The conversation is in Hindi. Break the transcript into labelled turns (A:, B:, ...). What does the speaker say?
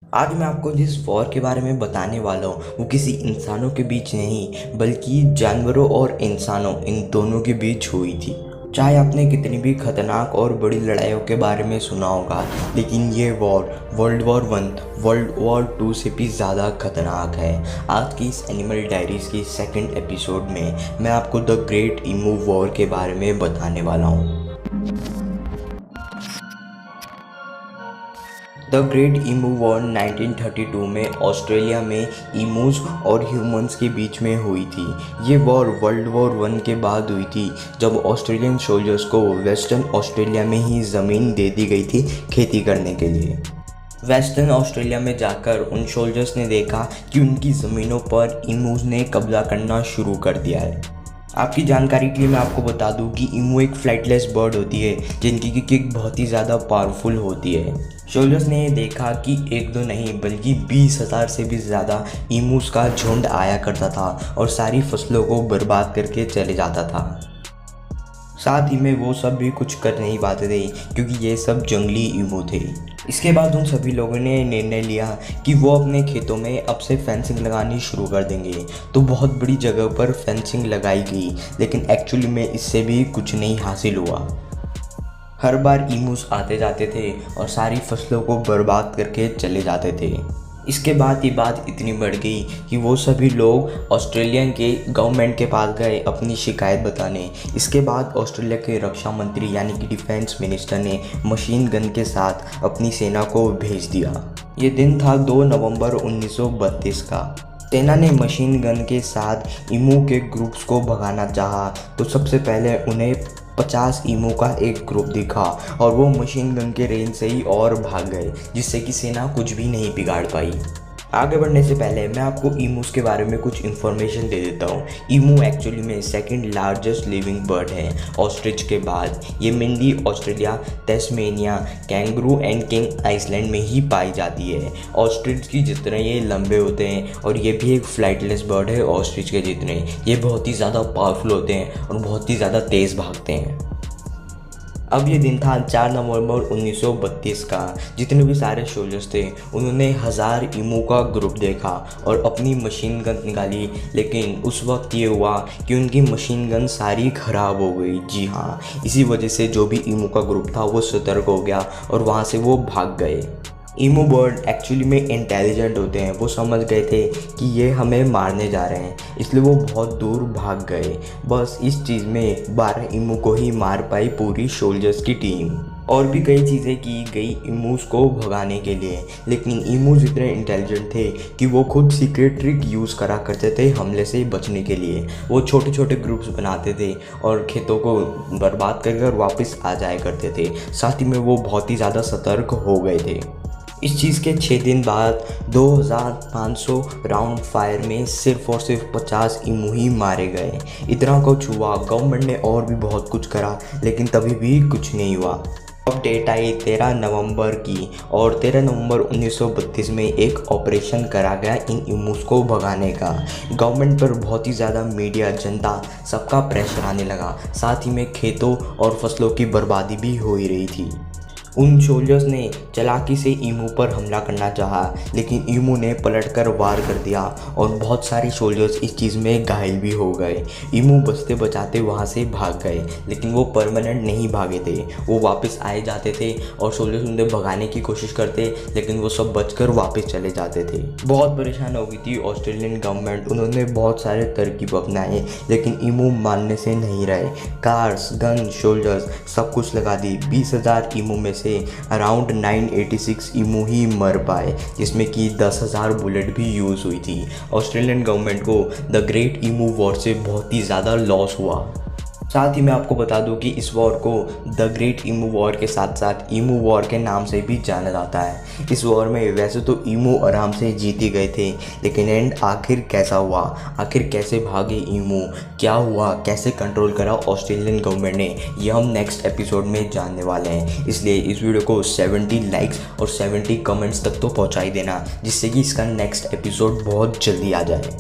A: आज मैं आपको जिस वॉर के बारे में बताने वाला हूँ वो किसी इंसानों के बीच नहीं बल्कि जानवरों और इंसानों इन दोनों के बीच हुई थी। चाहे आपने कितनी भी खतरनाक और बड़ी लड़ाइयों के बारे में सुना होगा, लेकिन ये war world war 1 world war 2 से भी ज़्यादा खतरनाक है। आज की इस एनिमल डायरीज़ की सेकंड एपिसोड में मैं आपको द ग्रेट ईमू वॉर के बारे में बताने वाला हूँ। द ग्रेट ईमू वॉर 1932 में ऑस्ट्रेलिया में ईमूज और ह्यूमंस के बीच में हुई थी। ये वॉर वर्ल्ड वॉर 1 के बाद हुई थी, जब ऑस्ट्रेलियन सोल्जर्स को वेस्टर्न ऑस्ट्रेलिया में ही ज़मीन दे दी गई थी खेती करने के लिए। वेस्टर्न ऑस्ट्रेलिया में जाकर उन सोल्जर्स ने देखा कि उनकी ज़मीनों पर ईमूज ने कब्जा करना शुरू कर दिया है। आपकी जानकारी के लिए मैं आपको बता दूं कि ईमू एक फ्लाइटलेस बर्ड होती है जिनकी किक बहुत ही ज़्यादा पावरफुल होती है। सोल्जर्स ने देखा कि एक दो नहीं बल्कि 20,000 से भी ज़्यादा ईमूस का झुंड आया करता था और सारी फसलों को बर्बाद करके चले जाता था। साथ ही में वो सब भी कुछ कर नहीं पाते थे क्योंकि ये सब जंगली ईमू थे। इसके बाद उन सभी लोगों ने निर्णय लिया कि वो अपने खेतों में अब से फेंसिंग लगानी शुरू कर देंगे। तो बहुत बड़ी जगह पर फेंसिंग लगाई गई, लेकिन एक्चुअली में इससे भी कुछ नहीं हासिल हुआ। हर बार ईमूस आते जाते थे और सारी फसलों को बर्बाद करके चले जाते थे। इसके बाद ये बात इतनी बढ़ गई कि वो सभी लोग ऑस्ट्रेलियन के गवर्नमेंट के पास गए अपनी शिकायत बताने। इसके बाद ऑस्ट्रेलिया के रक्षा मंत्री यानी कि डिफेंस मिनिस्टर ने मशीन गन के साथ अपनी सेना को भेज दिया। ये दिन था 2 नवंबर 1932 का। सेना ने मशीन गन के साथ ईमू के ग्रुप्स को भगाना चाहा, तो सबसे पहले उन्हें 50 ईमू का एक ग्रुप दिखा और वो मशीन गन के रेंज से ही और भाग गए, जिससे कि सेना कुछ भी नहीं बिगाड़ पाई। आगे बढ़ने से पहले मैं आपको ईमूस के बारे में कुछ इन्फॉर्मेशन दे देता हूँ। ईमू एक्चुअली में सेकंड लार्जेस्ट लिविंग बर्ड है ऑस्ट्रिच के बाद। ये mainly Australia, Tasmania, Kangaroo and King Island में ही पाई जाती है। ऑस्ट्रिच की जितने ये लंबे होते हैं और ये भी एक फ्लाइटलेस बर्ड है ऑस्ट्रिच के जितने। ये बहुत ही ज़्यादा पावरफुल होते हैं और बहुत ही ज़्यादा तेज़ भागते हैं। अब ये दिन था 4 नवंबर 1932 का। जितने भी सारे सोल्जर्स थे उन्होंने 1000 ईमू का ग्रुप देखा और अपनी मशीन गन निकाली, लेकिन उस वक्त ये हुआ कि उनकी मशीन गन सारी ख़राब हो गई। जी हाँ, इसी वजह से जो भी ईमू का ग्रुप था वो सतर्क हो गया और वहाँ से वो भाग गए। ईमू बर्ड एक्चुअली में इंटेलिजेंट होते हैं। वो समझ गए थे कि ये हमें मारने जा रहे हैं, इसलिए वो बहुत दूर भाग गए। बस इस चीज़ में 12 ईमू को ही मार पाई पूरी सोल्जर्स की टीम। और भी कई चीज़ें की गई ईमूस को भगाने के लिए, लेकिन ईमूस इतने इंटेलिजेंट थे कि वो खुद सीक्रेट ट्रिक यूज़ करा करते थे हमले से बचने के लिए। वो छोटे छोटे ग्रुप्स बनाते थे और खेतों को बर्बाद कर वापस आ जाया करते थे। साथ ही में वो बहुत ही ज़्यादा सतर्क हो गए थे। इस चीज़ के 6 दिन बाद 2500 राउंड फायर में सिर्फ और सिर्फ 50 ईमू ही मारे गए। इतना कुछ हुआ, गवर्नमेंट ने और भी बहुत कुछ करा, लेकिन तभी भी कुछ नहीं हुआ। अब डेट आई 13 नवंबर की और 13 नवंबर 1932 में एक ऑपरेशन करा गया इन ईमूस को भगाने का। गवर्नमेंट पर बहुत ही ज़्यादा मीडिया, जनता सबका प्रेशर आने लगा। साथ ही में खेतों और फसलों की बर्बादी भी हो ही रही थी। उन सोल्जर्स ने चालाकी से ईमू पर हमला करना चाहा, लेकिन ईमू ने पलटकर वार कर दिया और बहुत सारे सोल्जर्स इस चीज़ में घायल भी हो गए। ईमू बचते बचाते वहाँ से भाग गए, लेकिन वो परमानेंट नहीं भागे थे। वो वापस आए जाते थे और सोल्जर्स उन्हें भगाने की कोशिश करते, लेकिन वो सब बचकर वापस चले जाते थे। बहुत परेशान हो गई थी ऑस्ट्रेलियन गवर्नमेंट। उन्होंने बहुत सारे तरकीब अपनाए, लेकिन ईमू मानने से नहीं रहे। कार्स, गन, सोल्जर्स सब कुछ लगा दी। 20,000 ईमू में अराउंड 986 ईमू ही मर पाए, जिसमें कि 10,000 बुलेट भी यूज़ हुई थी। ऑस्ट्रेलियन गवर्नमेंट को द ग्रेट ईमू वॉर से बहुत ही ज़्यादा लॉस हुआ। साथ ही मैं आपको बता दूं कि इस वॉर को द ग्रेट ईमू वॉर के साथ साथ ईमू वॉर के नाम से भी जाना जाता है। इस वॉर में वैसे तो ईमू आराम से जीत ही गए थे, लेकिन एंड आखिर कैसा हुआ, आखिर कैसे भागे ईमू, क्या हुआ, कैसे कंट्रोल करा ऑस्ट्रेलियन गवर्नमेंट ने, ये हम नेक्स्ट एपिसोड में जानने वाले हैं। इसलिए इस वीडियो को 70 लाइक्स और 70 कमेंट्स तक तो पहुँचा ही देना, जिससे कि इसका नेक्स्ट एपिसोड बहुत जल्दी आ जाए।